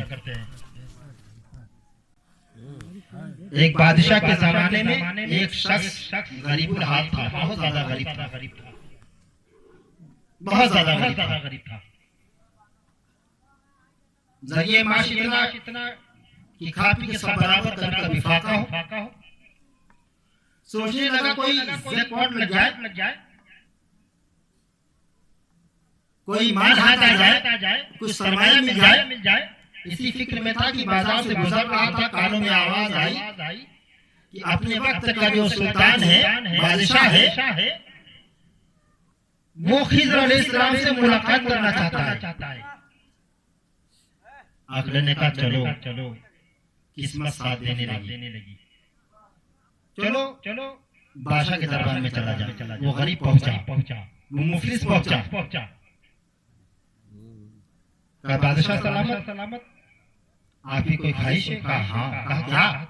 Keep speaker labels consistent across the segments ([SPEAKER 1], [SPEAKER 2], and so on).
[SPEAKER 1] करते हैं। एक बादशाह के जमाने में एक शख्स गरीबुल हाल था, बहुत ज्यादा गरीब था, बहुत ज्यादा गरीब था। जरिए माश इतना कि खा पी के सब बराबर, कभी कभी फाका हो। सोचने लगा कोई जैकपॉट लग जाए, कोई माल हाथ आ जाए, कुछ सरमाया मिल जाए। इसी फिक्र में था कि बाजार से गुजर रहा था, कानों में आवाज आई कि अपने वक्त का जो सुल्तान है, बादशाह है, वो खिज़्र अलैहिस्सलाम से मुलाकात करना चाहता है। अगले ने कहा चलो, किस्मत साथ देने लगी। चलो बादशाह के दरबार में चला जा। वो गरीब पहुंचा, वो मुफलिस पहुंचा। कहा बादशाह सलामत, आपकी कोई ख्वाहिश है? कहा हाँ। कहा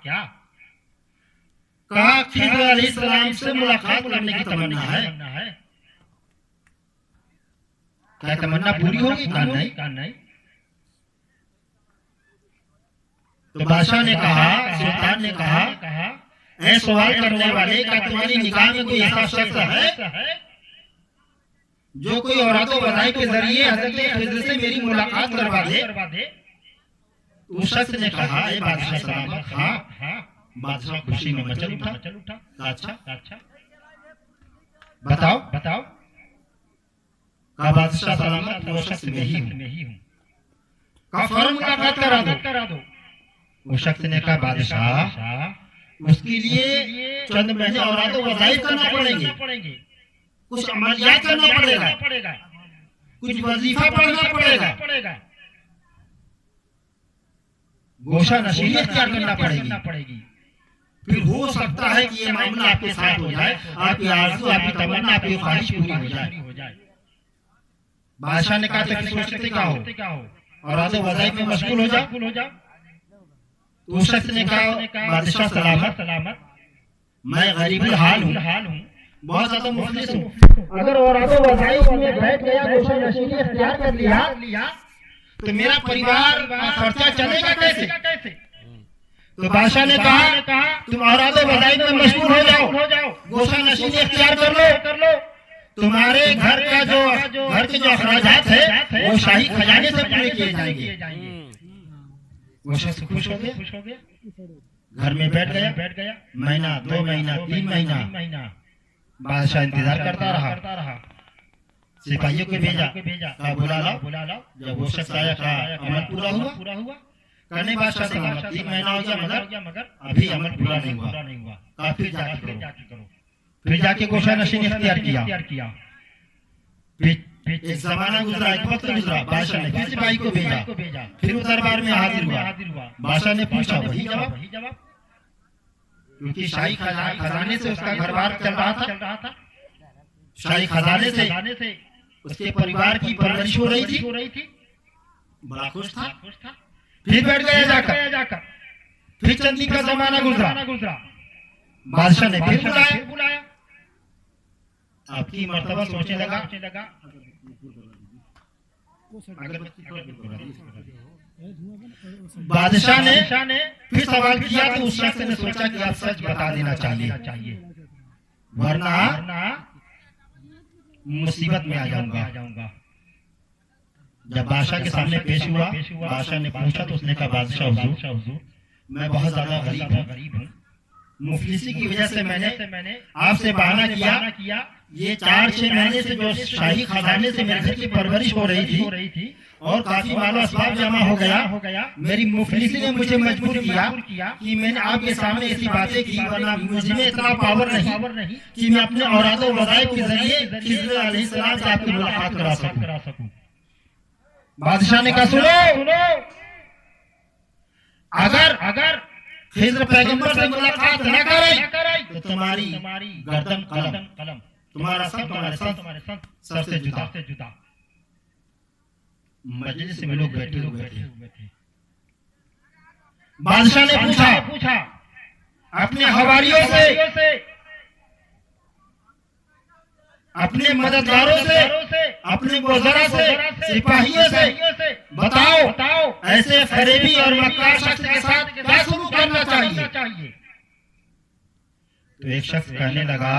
[SPEAKER 1] क्या? कहा खिज़्र अलैहिस्सलाम से मुलाकात करने की तमन्ना है। क्या तमन्ना पूरी होगी? कहा नहीं। तो बादशाह ने कहा, सुल्तान ने कहा, ऐ सवाल करने वाले, का तुम्हारी निगाह में कोई ऐसा शख्स है जो कोई औरतों वज़ाइफ के जरिए हज़रत खिज़्र से मेरी मुलाकात करवा दे? उस शख्स ने कहा, ए बादशाह सलामत, हाँ। बादशाह खुशी में मचल उठा। अच्छा, बताओ। कहा बादशाह सलामत, वो शख्स मैं ही हूँ। कहा फौरन मुलाकात करा दो। उस शख्स ने कहा बादशाह, उसके लिए चंद महीने औरतों वज़ाइफ करना पड़ेंगे, कुछ अमलियात करना पड़ेगा, कुछ वजीफा पढ़ना पड़ेगा, गोशा नशीली इख्तियार करना पड़ेगी। फिर हो सकता है कि ये मामला आपके साथ हो जाए, आपकी आरज़ू, आपकी तमन्ना, आपकी ख्वाहिश पूरी हो जाए। बादशाह ने कहा तो फिर सोचते क्या हो, औरतों वज़ाइफ में मशगूल हो जाओ। तो उस शख्स ने कहा बादशाह सलामत, मैं गरीबुल हाल हूँ, बहुत ज्यादा मुफलिस हूँ। अगर औरतों वज़ाइफ में बैठ गया, गोशा नशीली इख्तियार कर लिया, तो मेरा परिवार का खर्चा चलेगा कैसे? तो बादशाह ने कहा तुम औरतों वज़ाइफ में मशगूल हो जाओ, गोशा नशीली इख्तियार कर लो। तुम्हारे घर के जो अखराजात है वो शाही खजाने से पूरे किए जाएंगे। वो शख्स खुश हो गया, घर में बैठ गया। महीना, 2 महीना, 3 महीना बादशाह इंतजार करता रहा। सिपाहियों को भेजा, कहा बुला लाओ। जब वो शख्स आया, कहा अमल पूरा हुआ? कहने बादशाह सलामत, 3 महीना हो गया मगर अभी अमल पूरा नहीं हुआ। कहा फिर जाके करो। फिर जाके गोशा नशीली इख्तियार किया। एक जमाना गुजरा, एक वक्त गुजरा, बादशाह ने फिर सिपाही को भेजा। फिर दरबार में हाजिर हुआ। बादशाह ने पूछा, वही जवाब, क्योंकि शाही खजाने से उसका घरबार चल रहा था। शाही खजाने से उसके परिवार की परवरिश हो रही थी। बड़ा खुश था। फिर बैठ गया जाकर। फिर चंद दिन का जमाना गुजरा। बादशाह ने फिर बुलाया। आपकी मर्तबा सोचने लगा, बादशाह ने फिर सवाल किया तो उस शख्स ने सोचा कि अब सच बता देना चाहिए, वरना मुसीबत में आ जाऊंगा। जब बादशाह के सामने पेश हुआ, बादशाह ने पूछा तो उसने कहा बादशाह हुजूर, मैं बहुत ज्यादा गरीब हूँ। मुफलिसी की वजह से मैंने आपसे बहाना किया। ये 4-6 महीने से जो शाही खजाने से मेरे घर की परवरिश हो रही थी और काफी मालो असबाब जमा हो गया। मेरी मुफलिसी ने मुझे मजबूर किया कि मैंने आपके सामने ऐसी बातें की, वरना मुझे इतना पावर नहीं कि मैं अपने औलादों वज़ाइफ के जरिए खिज़्र अलैहिस्सलाम से आपकी मुलाकात करा सकूं। बादशाह ने कहा सुनो, अगर खिज़्र पैगंबर से मुलाकात न करे तो तुम्हारी गर्दन कलम, तुम्हारा सर तुम्हारे संग सर से जुदा। मजलिस में लोग बैठे हुए थे। बादशाह ने पूछा अपने हवारियों से, अपने मददगारों से, अपने वज़रा से, सिपाहियों से बताओ ऐसे फरेबी और मक्कार शख्स के साथ क्या शुरू करना चाहिए। तो एक शख्स कहने लगा,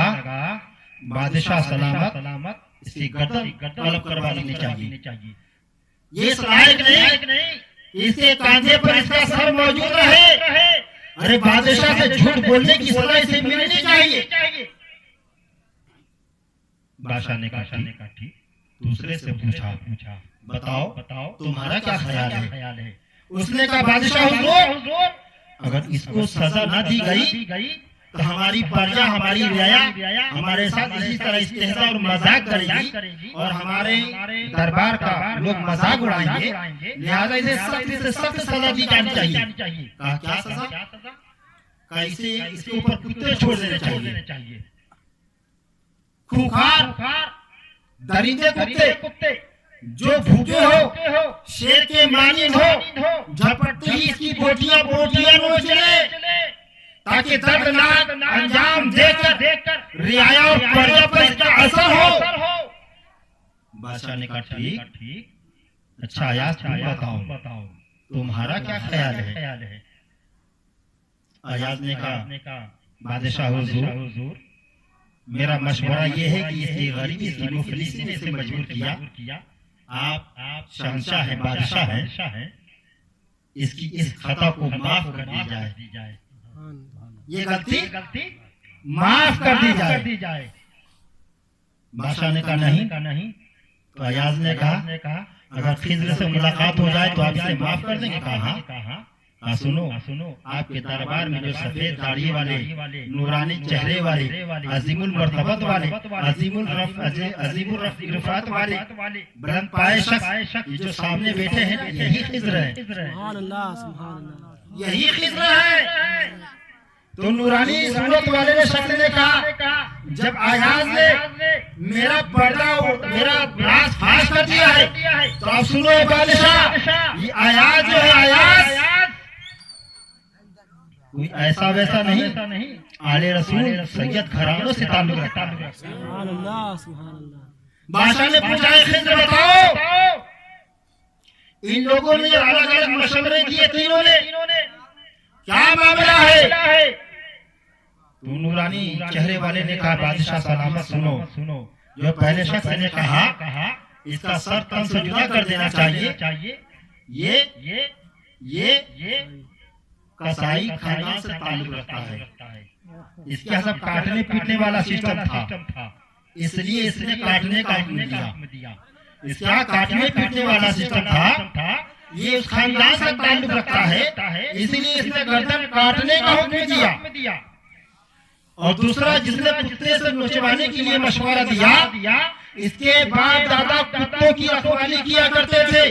[SPEAKER 1] बादशाह सलामत इसकी गर्दन तलब करवा लेनी चाहिए। ये इस लायक नहीं इसके कांधे पर इसका सर मौजूद रहे। अरे बादशाह से झूठ बोलने की सजा इसे मिलनी चाहिए। बादशाह ने कहा ठीक। दूसरे से पूछा बताओ तुम्हारा क्या ख्याल है। उसने कहा बादशाह हुजूर, अगर इसको सजा न दी गई तो हमारी प्रजा, हमारी रियाया हमारे साथ इसी तरह इस्तेहज़ा और मजाक करेगी और हमारे दरबार का लोग मजाक उड़ाएंगे। लिहाजा इसे सख्त से सख्त सजा दी जानी चाहिए। कहा क्या सजा? कहा इसके ऊपर कुत्ते छोड़ देने चाहिए। खूंखार दरिंदे कुत्ते जो भूखे हो, शेर के मानिंद हो, झपटते ही इसकी बोटियां नोच ले, ताकि दर्दनाक अंजाम देकर रियाया और प्रजा पर इसका असर हो। बादशाह ने कहा ठीक। अच्छा अयाज बताओ तुम्हारा क्या ख्याल है। अयाज ने कहा बादशाह हुजूर, मेरा मशवरा यह है कि इसकी गरीबी, इसकी मुफलिसी ने इसे मजबूर किया। आप शहंशाह हैं, बादशाह हैं, इसकी इस खता को माफ कर दी जाए। ये गलती माफ कर दी जाए। बादशाह ने कहा नहीं। तो अयाज ने कहा अगर खिज़र से मुलाकात हो जाए तो आप इसे माफ कर देंगे। कहा सुनो आपके दरबार में जो सफेद दाढ़ी वाले, नूरानी चेहरे वाले, अजीमुल मर्तबत वाले, अजीमुल रफ़ात वाले बुलंद पाए शख्स जो सामने बैठे हैं, यही खिज़र है। यही खिज़र है। तो नूरानी सूरत वाले ने शख्स ने कहा जब अयाज ने मेरा पर्दा, मेरा राज फाश कर दिया है तो आप सुनो बादशाह, ये अयाज जो है, अयाज कोई ऐसा वैसा नहीं, आले रसूल सैयद घरानों से ताल्लुक रखता है। बादशाह ने पूछा खिज़र बताओ इन लोगों ने जो अलग अलग मशवरे दिए तीनों ने, क्या मामला है। तो नूरानी चेहरे वाले ने कहा बादशाह सलामत सुनो, जो पहले शख्स ने कहा इसका सर तन से जुदा कर देना चाहिए। ये कसाई खानदान से ताल्लुक रखता है। इसके सब काटने पीटने वाला सिस्टम था, इसलिए इसने काटने का हुक्म दिया। इसका काटने पीटने वाला सिस्टम था, ये उस खानदान से ताल्लुक रखता है, इसलिए इसने गर्दन काटने का हुक्म दिया। और दूसरा, जिसने कुत्ते से नोचवाने के लिए मशवरा दिया, इसके बाप दादा कुत्तों की रखवाली किया करते थे,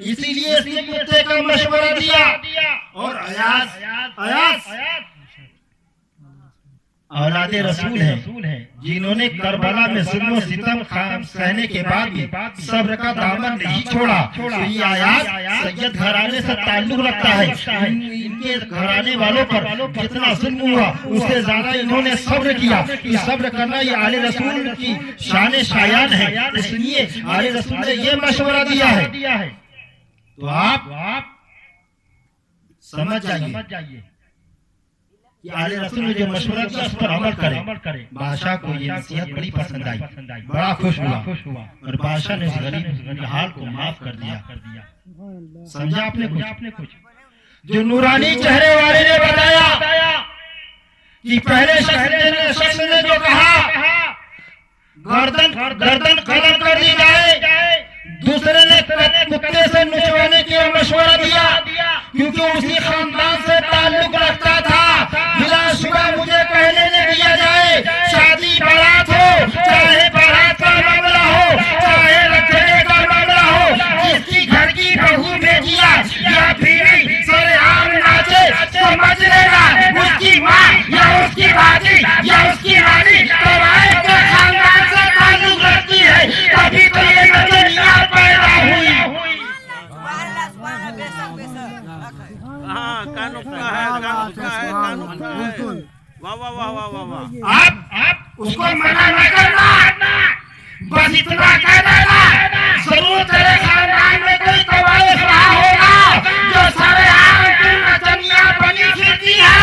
[SPEAKER 1] इसीलिए इसने कुत्ते का मशवरा दिया। और अयाज औलादे रसूल है, जिन्होंने करबला में जुल्म सितम सहने के बाद भी सब्र का दामन नहीं छोड़ा। तो ये अयाज सैयद घराने से ताल्लुक रखता है। इनके घराने वालों पर जितना जुल्म हुआ उससे ज्यादा इन्होंने सब्र किया। सब्र करना ये आले रसूल की शान शायान है, इसलिए आले रसूल ने ये मशवरा दिया है। तो आप समझ जाइए कि आले रसूल ने जो मशवरा दिया उस पर अमल करें। बादशाह को ये नसीहत बड़ी पसंद आई, बड़ा खुश हुआ और बादशाह ने उस गरीब हाल को माफ कर दिया। समझा आपने कुछ? जो नूरानी चेहरे वाले ने बताया कि पहले शख्स ने जो कहा गर्दन कलम कर दी जाए, दूसरे ने कुत्ते से नोचवाने के मशवरा दिया, क्योंकि उसी खानदान से ताल्लुक रखता था। बिलाशुबा मुझे पहले ने दिया जाए, शादी बारात हो, चाहे बारात का मामला हो, चाहे रखने का मामला हो, जिसकी घर की बहू बेटिया या बीवी सरेआम नाचे, समझ लेना उसकी माँ या उसकी भाभी या उसकी रानी कबायत के खानदान से ताल्लुक रखती है। तभी तो ये नजरिया पैदा हुई। वाह। आप उसको मना न करना। बस इतना कह देना, जरूर तेरे खानदान में कोई कवायद रहा होगा जो सारे आम की नचनिया बनी फिरती है।